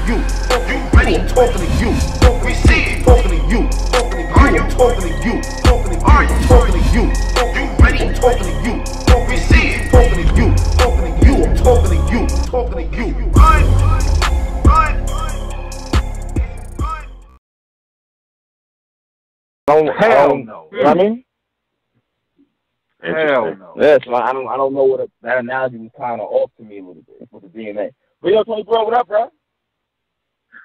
you. I'm talking to you. We see it. Talking to you. Are you talking to you? Are you talking to you? You ready? I'm talking to you. We see it. Talking to you. I'm talking to you. Talking to you. Run. Hell no. You know what I mean? Hell no. Yeah, so I don't know what that analogy was kind of off to me a little bit with the DNA. But yo, Tony, bro, what up, bro?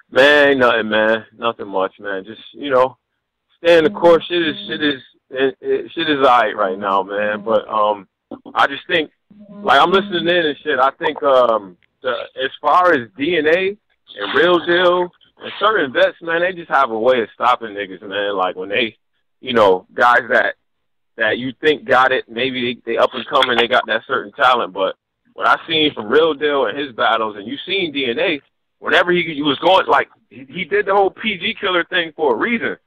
Man, ain't nothing, man. Nothing much, man. Just, staying the course. Shit is alright right now, man. But I just think, like, I'm listening in and shit. I think as far as DNA and Real Deal and certain vets, man, they just have a way of stopping niggas, man. Like when they, guys that you think got it, maybe they up and coming, they got that certain talent. But what I seen from Real Deal and his battles, and you seen DNA, whenever he was going, like, he did the whole PG killer thing for a reason.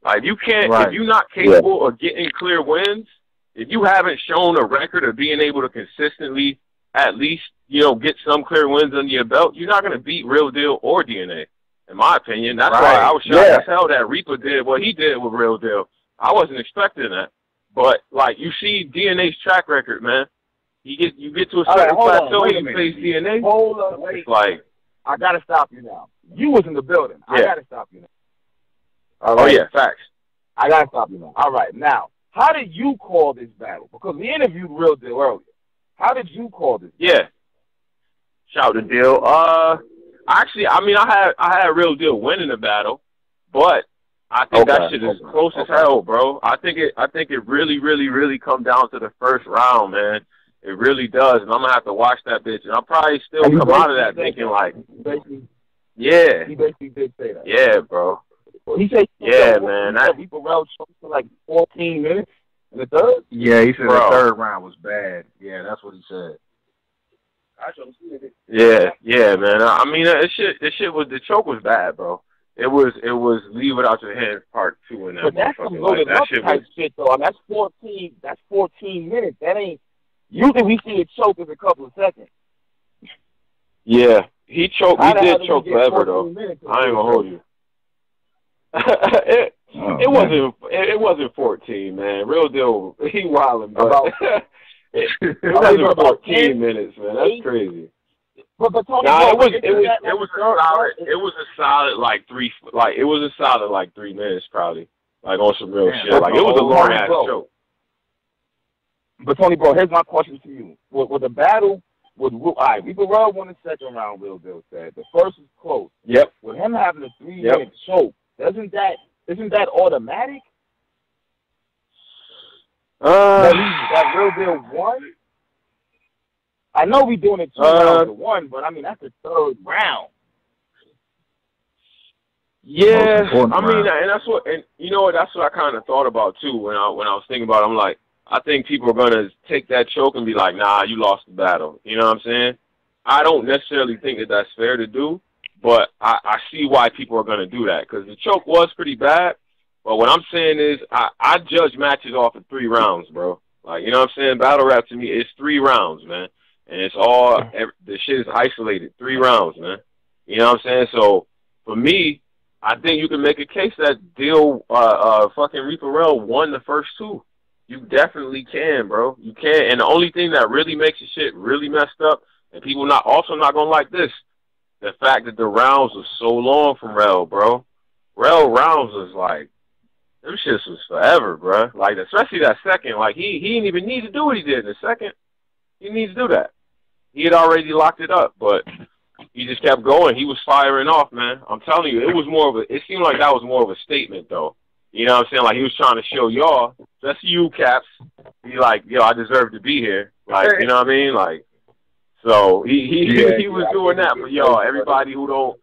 Like, you can't, if you're not capable of getting clear wins, if you haven't shown a record of being able to consistently at least, get some clear wins under your belt, you're not going to beat Real Deal or DNA, in my opinion. That's why I was shocked as hell that Reaper did what he did with Real Deal. I wasn't expecting that. But, like, you see DNA's track record, man. You get to a certain plateau, you face DNA. Hold on, wait. It's like, I got to stop you now. You was in the building. I got to stop you now. All right. Oh, yeah, facts. I got to stop you now. All right, now, how did you call this battle? Because we interviewed Real Deal earlier. How did you call this battle? Yeah. Shout to Deal. Actually, I had Real Deal winning the battle, but I think that shit is close as hell, bro. I think it really, really, really come down to the first round, man. It really does, and I'm gonna have to watch that bitch, and I'll probably still come out of that thinking like, yeah. He basically did say that. Yeah, bro. Well, he said, man. That Real choked for like 14 minutes in the third. Yeah, he said the third round was bad. Yeah, that's what he said. Yeah, man. I mean, this shit was, the choke was bad, bro. It was Leave It Out Your Hands Part 2 in that. But that's some Loaded Lux type shit, though. I mean, that's 14 minutes. That ain't. Usually we see a choke in a couple of seconds. Yeah, he did choke forever, though. I ain't gonna hold you. It wasn't 14, man. Real Deal, he wildin', but it wasn't 14 minutes, man. That's crazy. But Tony, it was a solid like 3 minutes probably, like on some real shit. Like it was a long ass choke. But Tony, bro, here's my question to you: with the battle with Reaper Real won the second round. Real Deal said the first was close. Yep. With him having a 3-minute choke, isn't that automatic? That Real Deal won. I know we doing it 2 rounds to 1, but I mean that's the third round. Yeah, I mean, and that's what I kind of thought about too when I was thinking about it. I'm like, I think people are gonna take that choke and be like, nah, you lost the battle. You know what I'm saying? I don't necessarily think that that's fair to do, but I see why people are gonna do that because the choke was pretty bad. But what I'm saying is, I judge matches off of 3 rounds, bro. Like, you know what I'm saying? Battle rap to me is 3 rounds, man. And it's all, the shit is isolated. 3 rounds, man. You know what I'm saying? So, for me, I think you can make a case that fucking Reaper Real won the first 2. You definitely can, bro. You can. And the only thing that really makes the shit really messed up, and people not gonna like this, the fact that the rounds was so long from Rel, bro. Rel rounds was like, them shits was forever, bro. Like, especially that second. Like, he didn't even need to do what he did in the second. He needs to do that. He had already locked it up, but he just kept going. He was firing off, man. I'm telling you, it seemed like that was more of a statement, though. You know what I'm saying? Like, he was trying to show y'all, that's you, Caps. He like, yo, I deserve to be here. Like, you know what I mean? Like, so he was doing that for y'all. Everybody who don't,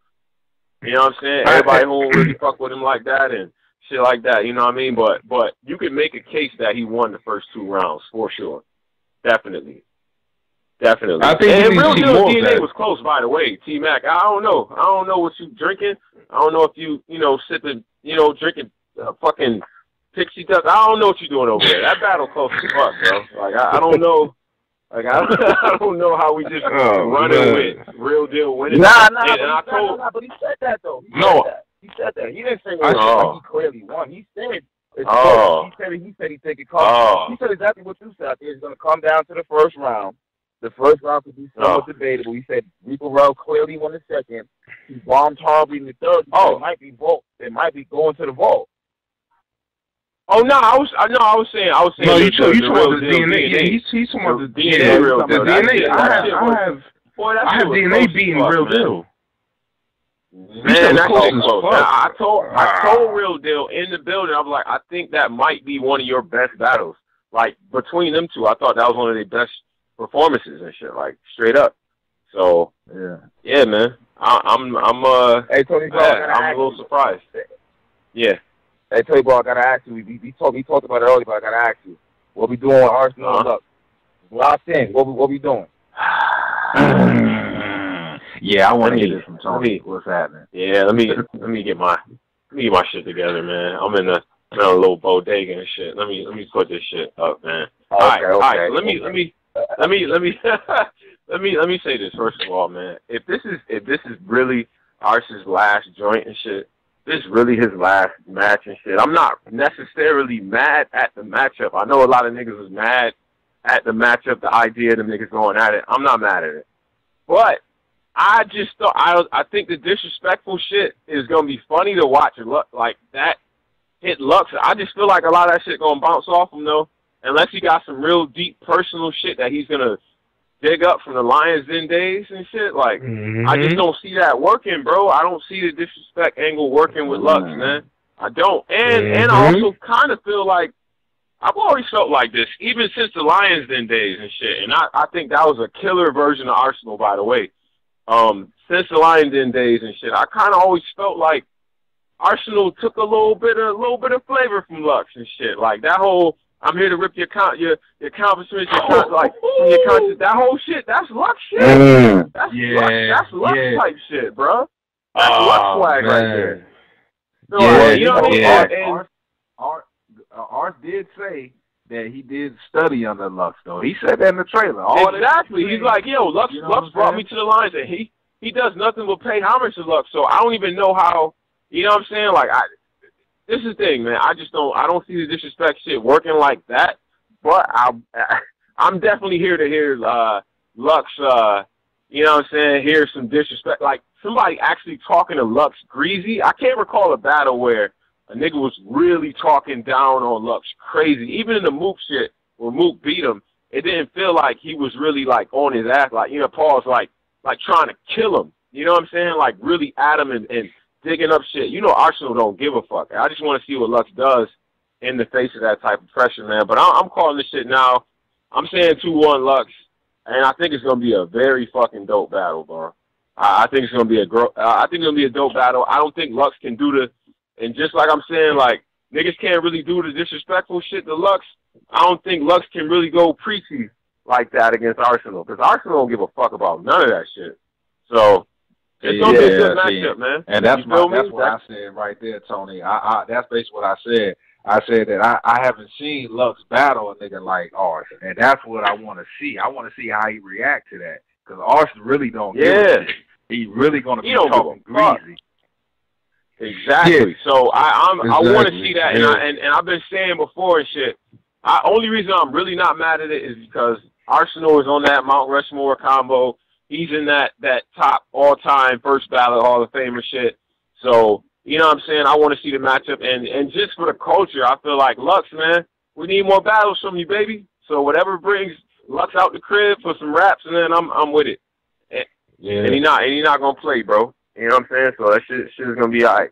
you know what I'm saying? Everybody who don't really fuck with him like that and shit like that, you know what I mean? But you can make a case that he won the first 2 rounds, for sure. Definitely. I think Real Deal DNA was close, by the way. T-Mac, I don't know what you drinking. I don't know if you sipping, drinking fucking pixie dust. I don't know what you're doing over there. That battle close as fuck, bro. Like, I don't know Like I don't know how we just running with Real Deal winning. But he said that though. He said that. He didn't say he clearly won. He said it's close. He said he think it comes. He said exactly what you said. I think it's going to come down to the first round. The first round could be somewhat debatable. He said Rico Rell clearly won the second. He bombed horribly in the third. It might be vault. It might be going to the vault. Oh no, I was saying. No, you talking about the DNA? Yeah, he's talking about the DNA. The DNA. I have DNA beating Real Deal. Man, that's so close. I told Real Deal in the building. I was like, I think that might be one of your best battles. Like between them two, I thought that was one of their best performances and shit. Like straight up. So yeah, man. Hey Tony, I'm a little surprised. Yeah. Hey Tony, bro, I gotta ask you. We talked about it earlier, but I gotta ask you. What we doing with Arsonal and Lux? Locked in. What we doing? Yeah, I want to hear this from Tony. What's happening? Yeah, let me get my shit together, man. I'm in a little bodega and shit. Let me put this shit up, man. All right. Let me say this first of all, man. If this is really Arson's last joint and shit, this is really his last match and shit. I'm not necessarily mad at the matchup. I know a lot of niggas was mad at the matchup, the idea of them niggas going at it. I'm not mad at it, but I just thought I think the disrespectful shit is gonna be funny to watch. Like that hit Lux. I just feel like a lot of that shit gonna bounce off him though, unless he got some real deep personal shit that he's gonna dig up from the Lions Den days and shit. Like I just don't see that working, bro. I don't see the disrespect angle working with Lux, man. I don't. And I also kind of feel like I've always felt like this, even since the Lions Den days and shit. And I think that was a killer version of Arsonal, by the way. Since the Lions Den days and shit, I kind of always felt like Arsonal took a little bit of flavor from Lux and shit. Like that whole I'm here to rip your accomplishments, like from your conscience. That whole shit, that's Lux shit. That's Lux type shit, bro. That's Lux swag right there. So, you know what I mean? Art did say that he did study under Lux, though. He said that in the trailer. Exactly. He's like, yo, Lux brought me to the Lions, and he does nothing but pay homage to Lux. So I don't even know how. You know what I'm saying? Like this is the thing, man. I don't see the disrespect shit working like that. But I'm definitely here to hear Lux. You know what I'm saying? Hear some disrespect, like somebody actually talking to Lux greasy. I can't recall a battle where a nigga was really talking down on Lux crazy. Even in the Mook shit where Mook beat him, it didn't feel like he was really like on his ass. Like, you know, Paul's like trying to kill him. You know what I'm saying? Like really at him and digging up shit. You know, Arsonal don't give a fuck. I just want to see what Lux does in the face of that type of pressure, man. But I'm calling this shit now. I'm saying 2-1 Lux, and I think it's gonna be a very fucking dope battle, bro. I think it's gonna be a dope battle. I don't think Lux can do and just like I'm saying, like niggas can't really do the disrespectful shit to Lux. I don't think Lux can really go preachy like that against Arsonal, because Arsonal don't give a fuck about none of that shit. So. It's gonna be a good matchup, man. And that's what I said right there, Tony. That's basically what I said. I said that I haven't seen Lux battle a nigga like Arson, and that's what I want to see. I want to see how he react to that, because Arson really don't give a shit. He really gonna be talking greasy. Exactly. Yeah. So I want to see that, and I've been saying before and shit. Only reason I'm really not mad at it is because Arsonal is on that Mount Rushmore combo. He's in that top all-time first ballot Hall of Famer shit. So, you know what I'm saying? I want to see the matchup. And just for the culture, I feel like, Lux, man, we need more battles from you, baby. So whatever brings Lux out the crib for some raps, and then I'm with it. And he's not going to play, bro. You know what I'm saying? So that shit is going to be all right.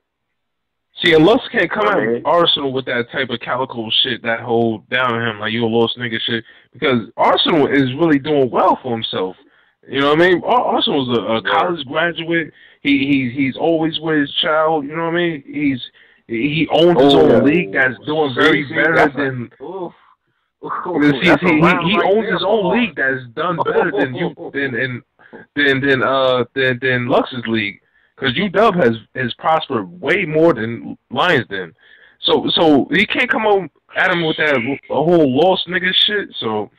See, and Lux can't come out of Arsonal with that type of calico shit that hold down him like you a lost nigga shit, because Arsonal is really doing well for himself. You know what I mean? Arsonal's a college graduate. He's always with his child. You know what I mean? He owns his own league that's doing very better than. He owns his own league that's done better than Lux's league, because UW has prospered way more than Lions Den. So he can't come at him with that whole lost nigga shit. So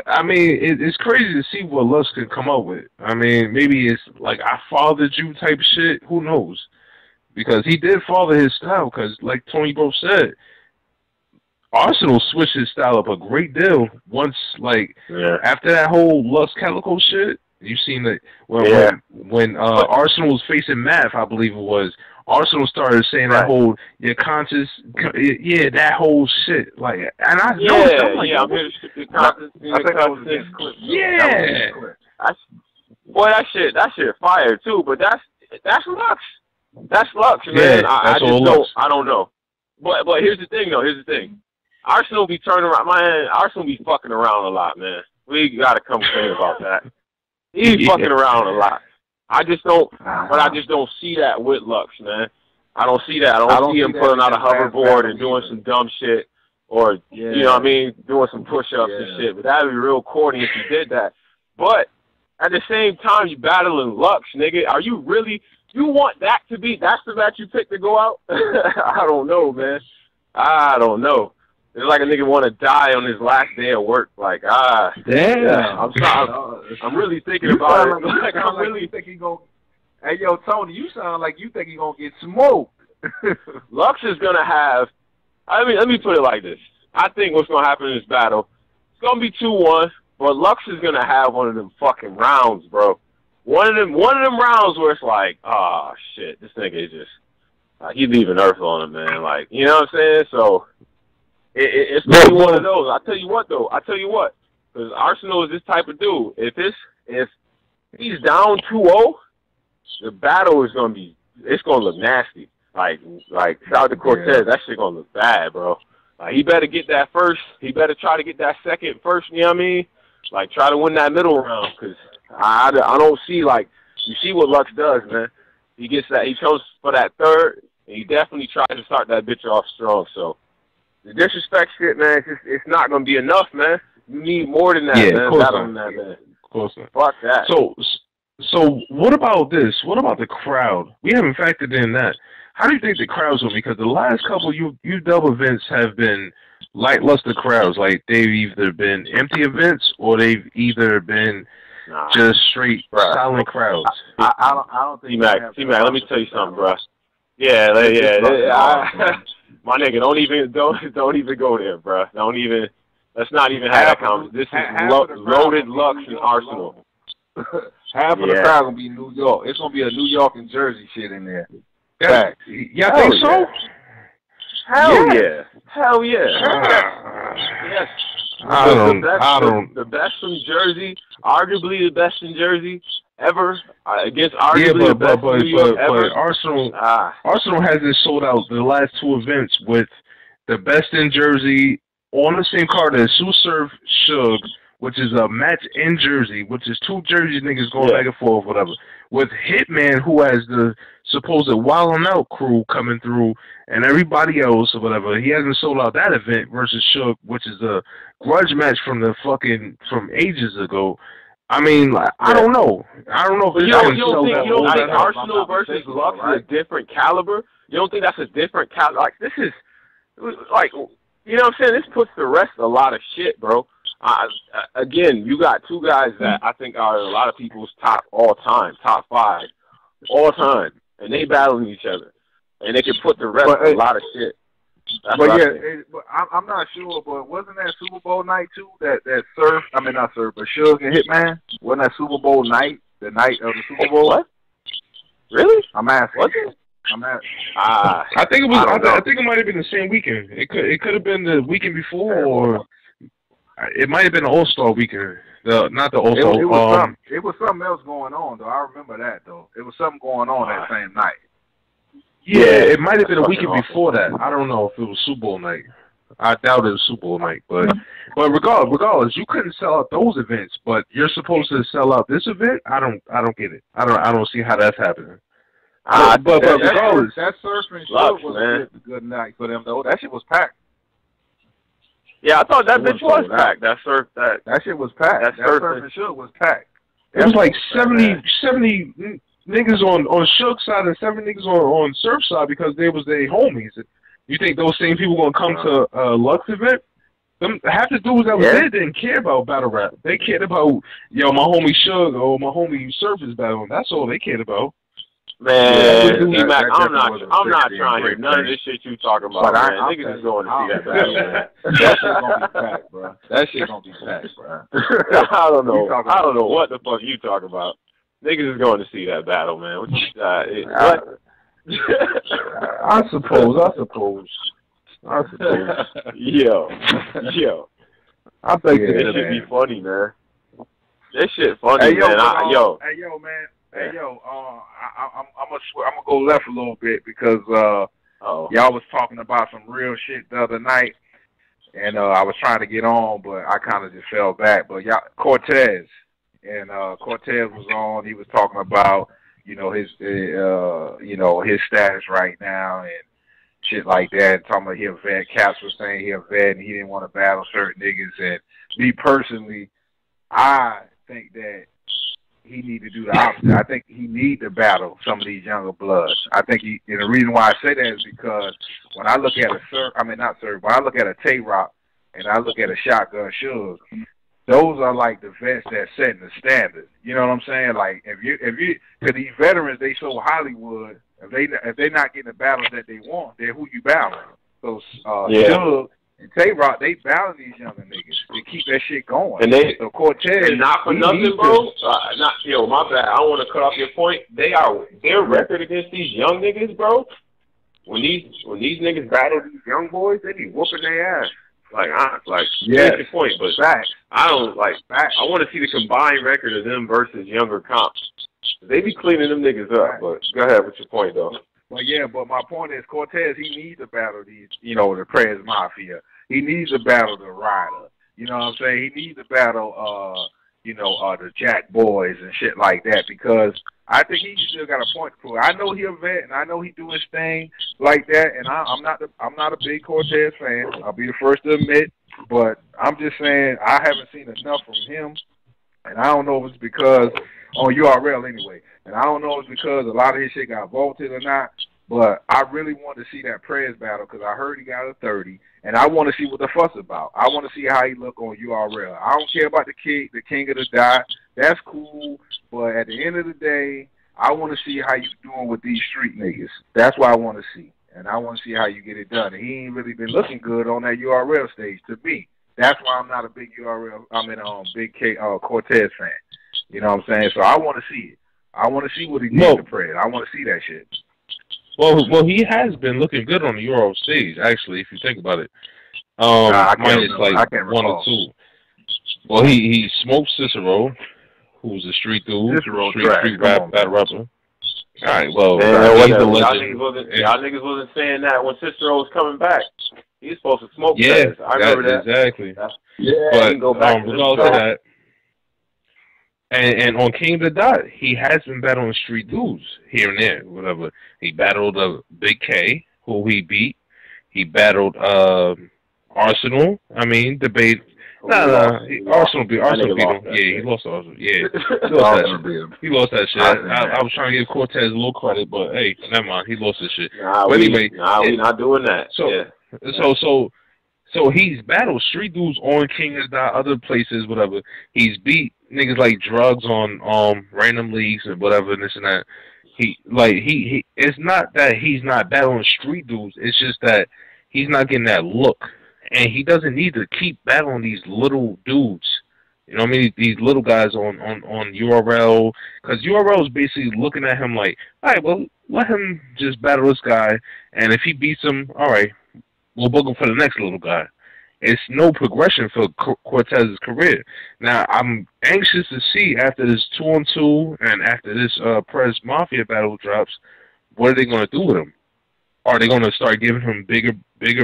I mean, it's crazy to see what Lux can come up with. I mean, maybe it's like I fathered you type shit. Who knows? Because he did father his style. Because like Tony Bro said, Arsonal switched his style up a great deal once, like after that whole Lux Calico shit. You seen that when Arsonal was facing Math, I believe it was. Arsonal started saying that whole your conscious, that whole shit. Like, and I noticed, I'm like, I'm here to the conscious. I think that was his clip. Yeah. Boy, that shit fire too. But that's Lux. That's Lux, man. Yeah, I don't know. But here's the thing, though. Arsonal be turning around. Man, Arsonal be fucking around a lot, man. We gotta come clean about that. He's fucking around a lot. I just don't see that with Lux, man. I don't see that. I don't see him pulling out a hoverboard and doing some dumb shit, or you know what I mean, doing some push-ups and shit. But that'd be real corny if you did that. But at the same time, you battling Lux, nigga. Are you really? You want that to be? That's the match you pick to go out? I don't know, man. I don't know. It's like a nigga want to die on his last day of work. Like, damn. Yeah, I'm really thinking about it. Like, I'm really think he gonna. Hey, yo, Tony, you sound like you think he gonna get smoked. Lux is gonna have. I mean, let me put it like this. I think what's gonna happen in this battle, it's gonna be 2-1, but Lux is gonna have one of them fucking rounds, bro. One of them rounds where it's like, oh shit, this nigga is just he leaving Earth on him, man. Like, you know what I'm saying? So. It's gonna be one of those. I tell you what, because Arsonal is this type of dude. If he's down 2-0, the battle is gonna look nasty. Like shout out to Cortez, that shit gonna look bad, bro. Like, he better get that first. He better try to get that second first. You know what I mean? Like, try to win that middle round, because I don't see, like, you see what Lux does, man. He gets that. He goes for that third, and he definitely tries to start that bitch off strong. So. The disrespect shit, man, it's not going to be enough, man. You need more than that, man. Better than that, man. Of course not. Fuck that. So what about this? What about the crowd? We haven't factored in that. How do you think the crowds will be? Because the last couple UW events have been lackluster crowds. Like, they've either been empty events or they've either been just straight silent crowds. I don't think T-Mac, let me tell you something, bro. Yeah. My nigga, don't even go there, bro. Let's not even have that conversation. This is Loaded Lux and Arsonal. Half of the crowd gonna be New York. It's gonna be a New York and Jersey shit in there. Yeah, I think so. Hell yeah. Hell yeah. Yes. The best from Jersey, arguably the best in Jersey ever, against arguably the best in New York ever. But Arsonal hasn't sold out the last 2 events with the best in Jersey on the same card as Sue Surf Suge, which is a match in Jersey, which is 2 Jersey niggas going back and forth, whatever. With Hitman, who has the supposed Wildin' Out crew coming through, and everybody else or whatever. He hasn't sold out that event versus Suge, which is a grudge match from ages ago. I mean, I don't know. I don't know if you don't think Arsonal versus Lux is a different caliber? You don't think that's a different caliber? Like, this is, like, you know what I'm saying? This puts to rest a lot of shit, bro. Again, you got 2 guys that I think are a lot of people's top 5 all time, and they battling each other, and they can put to rest a lot of shit. I'm not sure, but wasn't that Super Bowl night too? That but Suge and Hitman, wasn't that Super Bowl night? The night of the Super Bowl? What? Really? I'm asking. Was it? I think it was. I think it might have been the same weekend. It could have been the weekend before, or it might have been the All-Star weekend. Not the All-Star. It was something else going on, though. I remember that, though. It was something going on that same night. Yeah, it might have been a weekend before that. I don't know if it was Super Bowl night. I doubt it was Super Bowl night, but regardless, you couldn't sell out those events, but you're supposed to sell out this event. I don't get it. I don't see how that's happening. But regardless, that Surf and Suge was a good night for them, though. That shit was packed. Yeah, I thought that bitch was packed. That shit was packed. That Surf and Suge was packed. It was like 70 niggas on Suge's side and 7 niggas on Surf's side because they was their homies. You think those same people gonna come to Lux event? Half the dudes that was there didn't care about battle rap. They cared about, yo, my homie Suge or my homie Surface battling. That's all they cared about. Man, T-Mac, I'm not trying to hear none of this shit you talking about, man. Niggas is going to see that battle, man. That shit gonna be packed, bro. That shit gonna be packed, bro. I don't know what the fuck you talking about. Niggas is going to see that battle, man. What? I suppose. Yo. I think that should be funny, man. That shit funny, man. Hey, yo, man. Hey, yo, I'm gonna go left a little bit because y'all was talking about some real shit the other night, and I was trying to get on, but I kind of just fell back. But y'all, Cortez was on. He was talking about his his status right now and shit like that. Talking about he a vet. Caps was saying he a vet and he didn't want to battle certain niggas. And me personally, I think that he need to do the opposite. I think he need to battle some of these younger bloods. I think and the reason why I say that is because when I look at when I look at a Tay-Rock and I look at a Shotgun Suge, those are like the vets that setting the standard. You know what I'm saying? Like if you, cause these veterans, they so Hollywood. If they not getting the battles that they want, they're who you battling. So Suge and Tay-Rock, they battling these younger niggas. They keep that shit going. And so Cortez, not for nothing, bro. My bad. I don't want to cut off your point. Their record against these young niggas, bro. When these niggas battle these young boys, they be whooping their ass. That's your point, but facts. I don't I want to see the combined record of them versus younger comps. They be cleaning them niggas up, but go ahead with your point, though. Well, yeah, but my point is Cortez, he needs to battle these, the Prez Mafia. He needs to battle the Rider. You know what I'm saying? He needs to battle, the Jack Boys and shit like that because I think he still got a point to prove. I know he a vet and I know he do his thing like that, and I'm not a big Cortez fan. I'll be the first to admit, but I'm just saying I haven't seen enough from him, and I don't know if it's because on URL anyway. And I don't know if it's because a lot of his shit got vaulted or not, but I really want to see that Prez battle because I heard he got a 30, and I want to see what the fuss about. I want to see how he look on URL. I don't care about the king of the dot. That's cool, but at the end of the day, I want to see how you doing with these street niggas. That's what I want to see, and I want to see how you get it done. And he ain't really been looking good on that URL stage to me. That's why I'm not a big big Cortez fan. You know what I'm saying? So I want to see it. I want to see what he did to Prez. I want to see that shit. Well, he has been looking good on the Euro stage, actually, if you think about it. Minus like 1 or 2. Well, he smoked Cicero, who's a street dude, street rap battle rapper. All right, well, he's a legend. Y'all niggas wasn't saying that when Cicero was coming back. He's supposed to smoke. Yeah, I remember that. Exactly. But regardless of that. And on King of the Dot, he has been battling street dudes here and there, whatever. He battled Big K, who he beat. He battled Arsonal. Debate. Arsonal beat him. Yeah, he lost to Arsonal. Yeah, he lost that shit. I was trying to give Cortez a little credit, but hey, never mind. He lost this shit. We're not doing that. So he's battled street dudes on King of the Dot, other places, whatever. He's beat niggas like Drugs on random leagues and whatever and this and that. He it's not that he's not battling street dudes, it's just that he's not getting that look. And he doesn't need to keep battling these little dudes. You know what I mean? These little guys on URL, because URL is basically looking at him like, all right, well, let him just battle this guy, and if he beats him, all right, we'll book him for the next little guy. It's no progression for Cortez's career. Now, I'm anxious to see after this 2-on-2 and after this Prez Mafia battle drops, what are they going to do with him? Are they going to start giving him bigger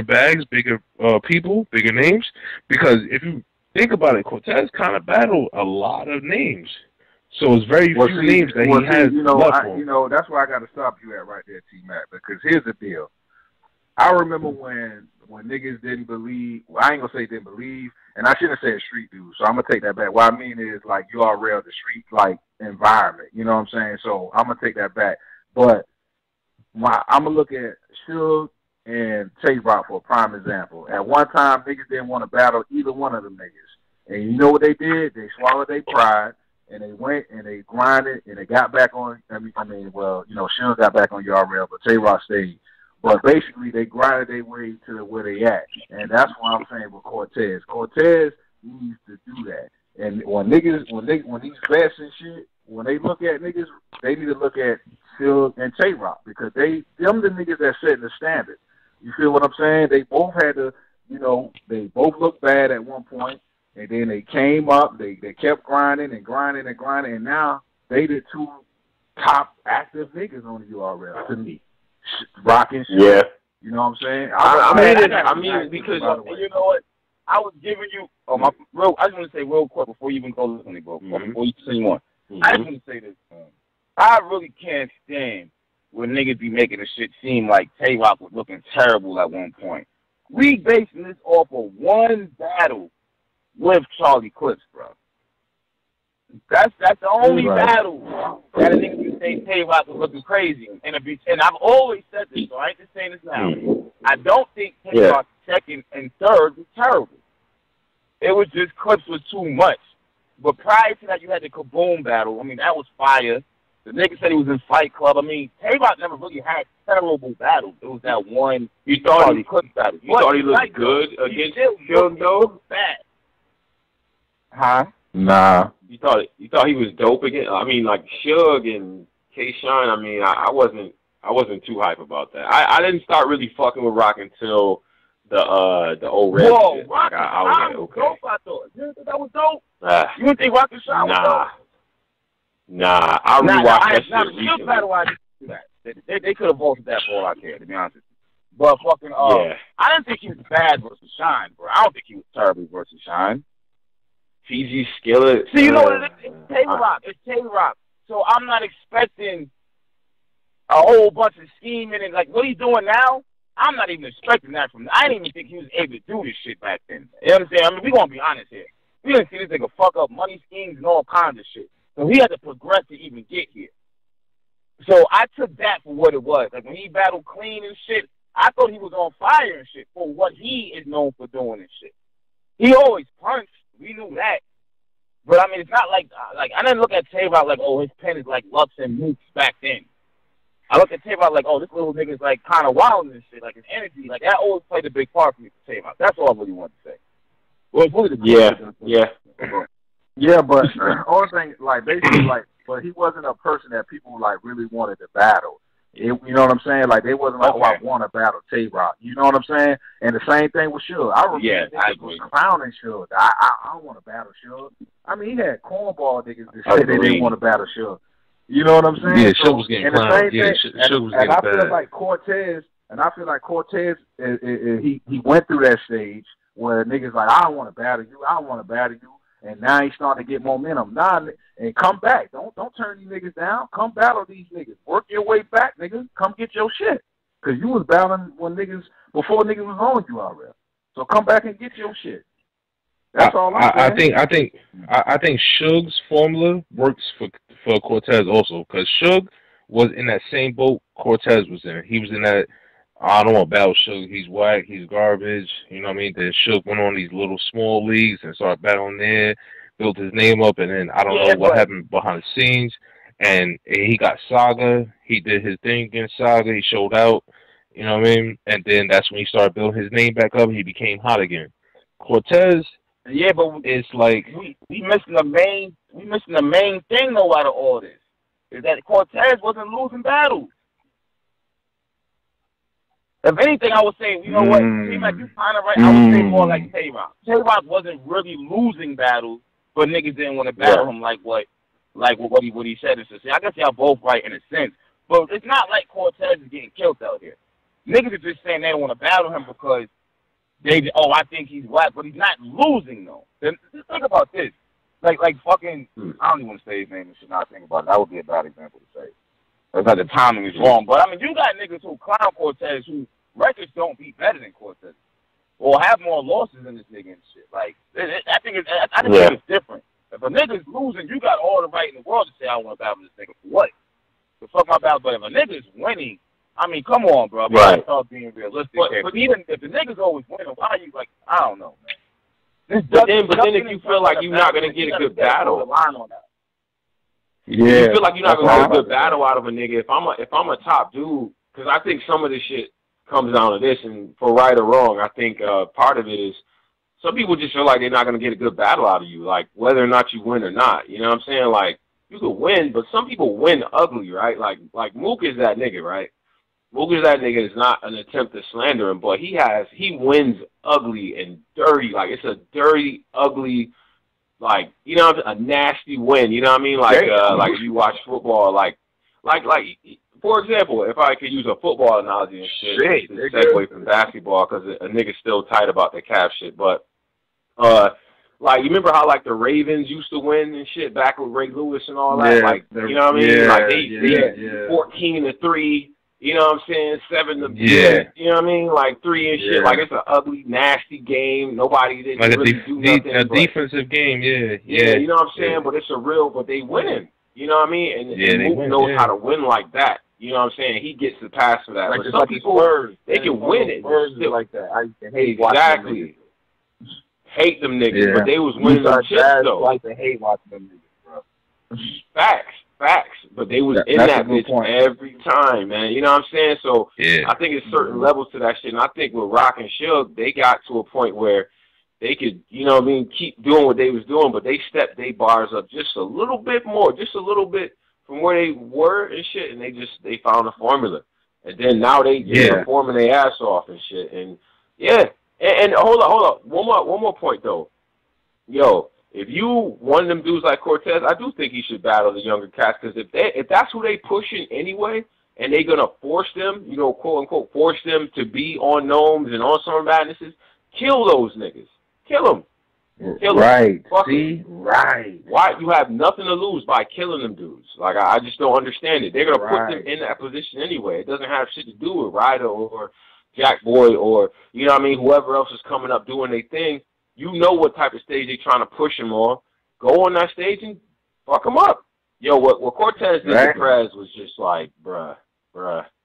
bags, bigger people, bigger names? Because if you think about it, Cortez kind of battled a lot of names. So it's very few names that he has left for. That's where I got to stop you at right there, T-Mac, because here's the deal. I remember when niggas didn't believe, well, I ain't going to say didn't believe, and I shouldn't have said street dudes, so I'm going to take that back. What I mean is, like, URL, the street, environment, you know what I'm saying? So I'm going to take that back. But I'm going to look at Suge, and Tay-Rock for a prime example. At one time, niggas didn't want to battle either one of them niggas. And you know what they did? They swallowed their pride, and they went and they grinded, and they got back on, well, you know, Suge got back on URL, but Tay-Rock stayed. But basically, they grinded their way to where they at. And that's what I'm saying with Cortez. Cortez needs to do that. And when these vets and shit, when they look at niggas, they need to look at Suge and Tay-Rock, because them the niggas that setting the standard. You feel what I'm saying? They both had to, you know, they both looked bad at one point, and then they came up, they kept grinding, and now they the two top active niggas on the URL to me. Rocking shit. Yeah. You know what I'm saying? I mean, because you know what? I was giving you. I just want to say real quick before you even go to bro. Before you continue on, I just want to say this. I really can't stand when niggas be making the shit seem like Tay-Rock was looking terrible at one point. We basing this off of one battle with Charlie Clips, bro. That's the only battle that a nigga can say Tay-Rock was looking crazy. And I've always said this, so I ain't just saying this now. I don't think Tay-Rock's second and third was terrible. It was just Clips was too much. But prior to that, you had the Kaboom battle. I mean, that was fire. The nigga said he was in Fight Club. I mean, Tay-Rock never really had terrible battles. It was that one Charlie Clips battle. You thought he looked good against Suge, though? Bad. Huh? Nah. You thought he was dope again? I mean, like Suge and K-Shine. I mean, I wasn't too hype about that. I didn't start really fucking with Rock until the old Red shit. Rock I was like, okay. Dope, I thought. You didn't think that was dope? You didn't think Rock and Shine was dope? Nah. I rewatched that shit recently. The battle, I didn't do that. They could have voted that for all I care, to be honest with you. But fucking, I didn't think he was bad versus Shine, bro. I don't think he was terrible versus Shine. PG Skillet. See, you know what it is? It's Tay-Rock. It's Tay-Rock. So I'm not expecting a whole bunch of scheming and like what he's doing now. I'm not even expecting that from him. I didn't even think he was able to do this shit back then. You understand? I mean, we're going to be honest here. We didn't see this nigga fuck up money schemes and all kinds of shit. So he had to progress to even get here. So I took that for what it was. Like when he battled Clean and shit, I thought he was on fire and shit for what he is known for doing and shit. He always punched. We knew that. But, I mean, it's not like I didn't look at Tay-Rock like, oh, his pen is like Lux and Mooks back then. I look at Tay-Rock like, oh, this little nigga's like kind of wild and shit. Like his energy, like that always played a big part for me for Tay-Rock. That's all I really wanted to say. Well, it's really Yeah, but all thing, like, basically, like, but he wasn't a person that people, like, really wanted to battle. You know what I'm saying? Like, they wasn't like, oh, I want to battle Tay-Rock. You know what I'm saying? And the same thing with Suge. I remember I agree. Clowning Suge. I don't want to battle Suge. I mean, he had cornball niggas that said they didn't want to battle Suge. You know what I'm saying? Yeah, Suge was getting clowned. Yeah, Suge was getting bad. And I feel like Cortez, he went through that stage where niggas like, I don't want to battle you. And now he's starting to get momentum. And come back. Don't turn these niggas down. Come battle these niggas. Work your way back, niggas. Come get your shit. Because you was battling before niggas was on you already. So come back and get your shit. That's all I'm saying. I think Suge's formula works for Cortez also. Because Suge was in that same boat Cortez was in. He was in that, I don't want to battle Suge. He's whack. He's garbage. You know what I mean? Then Suge went on these little small leagues and started battling there, built his name up, and then I don't know what happened behind the scenes. And he got Saga. He did his thing against Saga. He showed out. You know what I mean? And then that's when he started building his name back up. He became hot again. Cortez, but it's like we missing the main thing though out of all this is that Cortez wasn't losing battles. If anything, I would say, you know what, seems like you kind of right. I would say more like Tay-Rock. Tay-Rock wasn't really losing battles, but niggas didn't want to battle him like what he said. I guess y'all both right in a sense, but it's not like Cortez is getting killed out here. Niggas are just saying they don't want to battle him because I think he's whack, but he's not losing though. Then just think about this, like fucking, I don't even want to say his name and shit. Not think about it. That would be a bad example to say. It's like the timing is wrong, but I mean, you got niggas who clown Cortez who records don't beat better than Cortez, or have more losses than this nigga and shit. Like, I think it's different. If a nigga's losing, you got all the right in the world to say I want to battle this nigga for what? The fuck my battle, but if a nigga's winning, I mean, come on, bro. Right. Being realistic. But even if the niggas always winning, why are you like? I don't know, man. But then if you feel like you're not gonna get a good battle, you feel like you're not gonna get a good battle out of a nigga. If I'm a top dude, because I think some of this shit comes down to this, and for right or wrong, I think part of it is some people just feel like they're not gonna get a good battle out of you, like whether or not you win or not. You know what I'm saying? Like you could win, but some people win ugly, right? Like Mook is that nigga, right? Mook is that nigga is not an attempt to slander him, but he wins ugly and dirty. Like it's a dirty, ugly, like you know, a nasty win. You know what I mean? Like if you watch football, like for example, if I could use a football analogy and shit to segue from basketball, because a nigga's still tight about the cap shit, but like you remember how like the Ravens used to win and shit back with Ray Lewis and all that, like you know what I mean? Yeah, like they 14-3. You know what I'm saying? 7-2. You know what I mean? Like 3 and shit. Like it's an ugly, nasty game. Nobody didn't like really do nothing. A defensive game, yeah. You know what I'm saying? But it's but they winning. You know what I mean? And Mook knows how to win like that. You know what I'm saying? He gets the pass for that. Like, but some people, they can win it. Like that. I used to hate exactly. Hate them niggas, but they was winning them shit though. I used to hate watching them niggas, bro. Facts. But they was in that bitch every time, man. You know what I'm saying? So I think it's certain levels to that shit. And I think with Rock and Suge, they got to a point where they could, you know what I mean, keep doing what they was doing, but they stepped their bars up just a little bit more, just a little bit from where they were and shit, and they found a formula. And then now they performing their ass off and shit. And and hold up. One more point though. Yo, if you one of them dudes like Cortez, I do think he should battle the younger cats, because if that's who they pushing anyway, and they gonna force them, you know, quote unquote, force them to be on Gnomes and on Summer Madnesses, kill those niggas. Kill them. Right. See? Right. Why? You have nothing to lose by killing them dudes. Like, I just don't understand it. They're going to put them in that position anyway. It doesn't have shit to do with Ryder or Jack Boy or, you know what I mean, whoever else is coming up doing their thing. You know what type of stage they're trying to push them on. Go on that stage and fuck them up. Yo, what Cortez did to Prez was just like, bruh.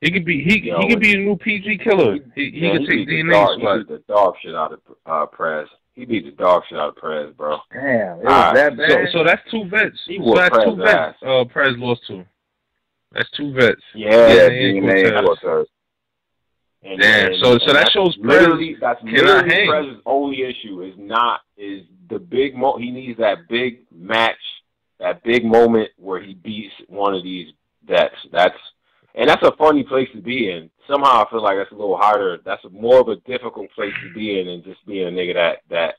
He could be a new PG killer. He could take DNA spot. He beat the dog shit out of Prez. He beat the dog shit out of Prez, bro. Damn, it was that bad. So that's 2 vets. So that's 2 vets. Prez lost 2. That's 2 vets. Damn. So that shows Prez cannot hang. Prez's only issue is the big he needs that big match, that big moment where he beats one of these vets. And that's a funny place to be in. Somehow I feel like that's a little harder. That's more of a difficult place to be in than just being a nigga that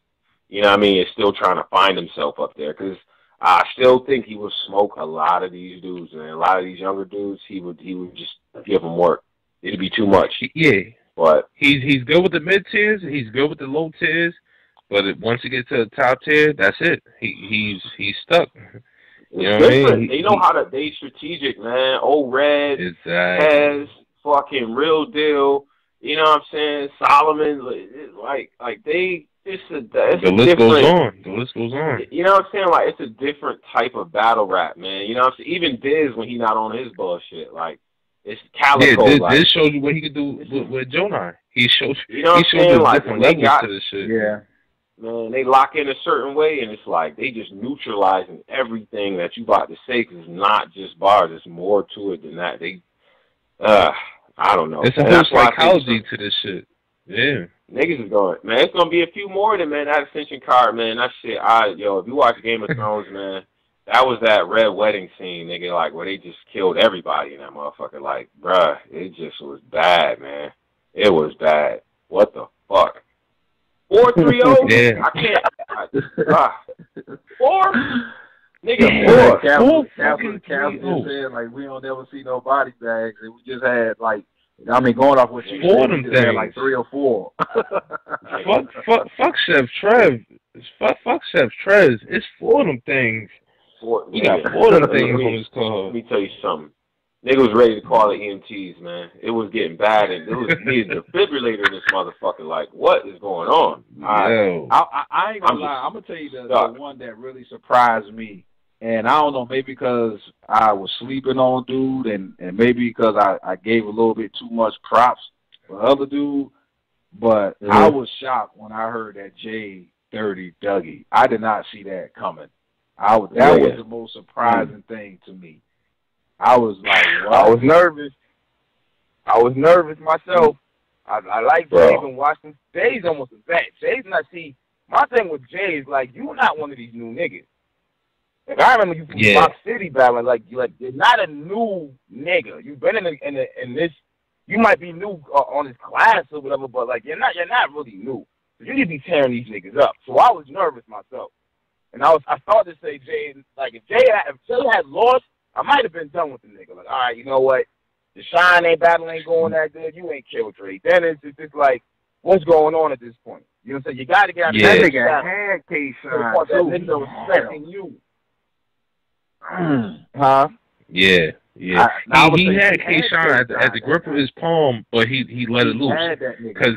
you know what I mean, is still trying to find himself up there. Because I still think he would smoke a lot of these dudes, and a lot of these younger dudes, he would just give them work. It'd be too much. Yeah. But he's good with the mid tiers. He's good with the low tiers. But once he gets to the top tier, that's it. He's stuck. You know what I mean? They know how to. They strategic, man. Old Red, Tez, fucking Real Deal. You know what I'm saying? Solomon, like they. The list goes on. The list goes on. You know what I'm saying? Like it's a different type of battle rap, man. You know what I'm saying? Even Diz when he not on his bullshit, like it's Calico. Yeah, Diz showed you what he could do with Jonai. He showed you know what I'm saying? Like different levels to this shit. Yeah. Man, they lock in a certain way, and it's like they just neutralizing everything that you about to say, because it's not just bars. There's more to it than that. I don't know. It's a whole psychology to this shit. Yeah. Niggas is going, man, it's going to be a few more than, man, that Ascension card, man. That shit, if you watch Game of Thrones, man, that was that Red Wedding scene, nigga, like, where they just killed everybody in that motherfucker. Like, bruh, it just was bad, man. It was bad. What the fuck? 4-3-0? Yeah. I can't. 4? Nigga, 4. Captain just said, like, we don't ever see no body bags, and we just had, like, I mean, going off what you said, we just had, like, 3 or 4. Fuck Chef Trev. Fuck Chef Trev. It's 4 of them things. We got 4 of them things on this call. Let me tell you something. Nigga was ready to call the EMTs, man. It was getting bad, and it was needed a defibrillator in this motherfucker. Like, what is going on? I ain't gonna lie. I'm gonna tell you the one that really surprised me And I don't know, maybe because I was sleeping on dude, and maybe because I gave a little bit too much props for other dude, but I was shocked when I heard that Jay 30 Dougie. I did not see that coming. That was the most surprising thing to me. I was like, what? I was nervous. Myself. I like Jay, been watching. Jay's almost a vet. Jay's not, see, my thing with Jay is like, you're not one of these new niggas. Like, I remember you from Rock City battling, like you're not a new nigga. You've been in this, you might be new on this class or whatever, but like you're not really new. So you need to be tearing these niggas up. So I was nervous myself. And I thought to say Jay, like if Jay had lost, I might have been done with the nigga. Like, all right, you know what? The Shine battle ain't going that good. You ain't killed Dre. Then it's just like, what's going on at this point? You know what I'm saying? You got to get out of that nigga had K-Shine. That nigga was respecting you. Huh? Yeah. He had K-Shine at the grip of his palm, but he let it loose. Because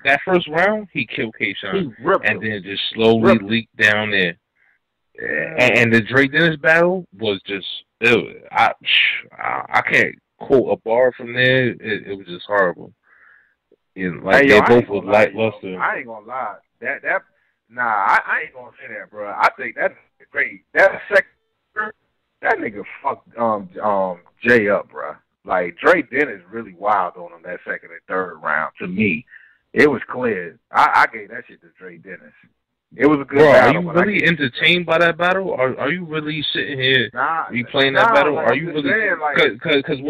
that first round, he killed K-Shine. And then just slowly leaked down there. And the Dre Dennis battle was just, I can't quote a bar from there. It was just horrible. You know, like, they both was lackluster. I ain't gonna lie. I ain't gonna say that, bro. I think that's great. That nigga fucked Jay up, bro. Like, Dre Dennis really wild on him that second and third round. To me, it was clear. I gave that shit to Dre Dennis. It was a good battle. Are you really entertained by that battle? Are you really sitting here replaying that battle? Are you really? Because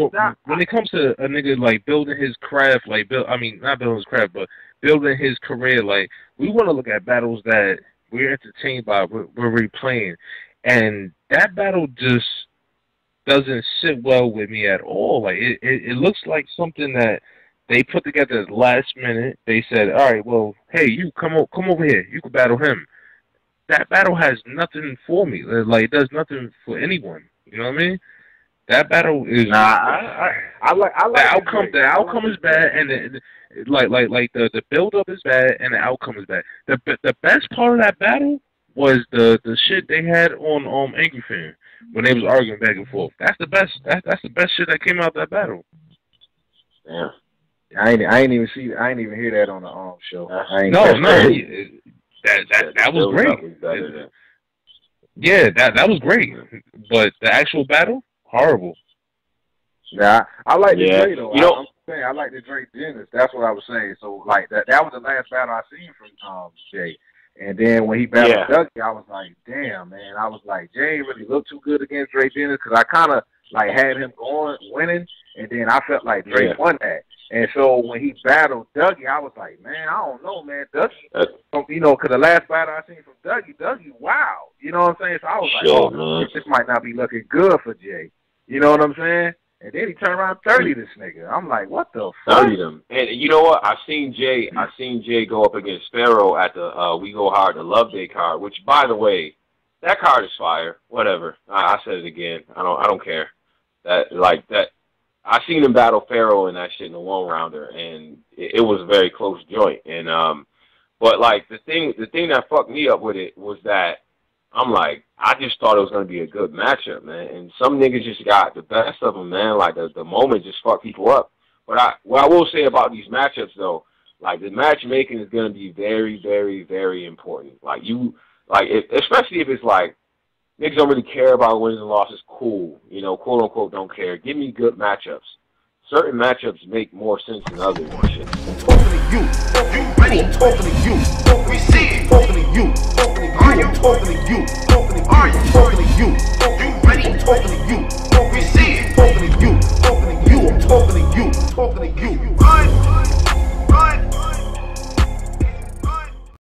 when it comes to a nigga like building his craft, not building his craft, but building his career, like, we want to look at battles that we're entertained by, we're replaying, and that battle just doesn't sit well with me at all. Like, it looks like something that they put together at the last minute. They said, all right, well, hey, you come over here. You can battle him. That battle has nothing for me. Like, it does nothing for anyone. You know what I mean? That battle is... I like the outcome is bad, and the build-up is bad, and the outcome is bad. The best part of that battle was the shit they had on Angryfan when they was arguing back and forth. That's the best. That's the best shit that came out of that battle. Yeah. I ain't even hear that on the show. That was great. Yeah, that was great. But the actual battle, horrible. Yeah, I like the Dre though. I'm saying I like the Dre Dennis. That's what I was saying. So like that was the last battle I seen from Jay. And then when he battled Dougie, I was like, damn, man. I was like, Jay really looked too good against Dre Dennis because I kind of like had him winning, and then I felt like Dre won that. And so when he battled Dougie, I was like, man, I don't know, man. Dougie, because the last battle I seen from Dougie, wow. You know what I'm saying? So I was like, this might not be looking good for Jay. You know what I'm saying? And then he turned around 30 this nigga. I'm like, what the fuck? 30 them. And you know what? I seen Jay go up against Pharaoh at the We Go Hard, the Love Day card, which, by the way, that card is fire. Whatever. I said it again. I don't care. That I seen him battle Pharaoh and that shit in the one rounder, and it was a very close joint. And but like the thing that fucked me up with it was that I'm like, I just thought it was gonna be a good matchup, man. And some niggas just got the best of them, man. Like the moment just fucked people up. But what I will say about these matchups though, like the matchmaking is gonna be very, very, very important. Especially if it's like niggas don't really care about wins and losses, cool. You know, quote unquote don't care. Give me good matchups. Certain matchups make more sense than others and shit. Talking to you. You ready? Talking to you. We see it. Talking to you. Are you talking to you? Are you talking to you? You ready? Talking to you. We see it.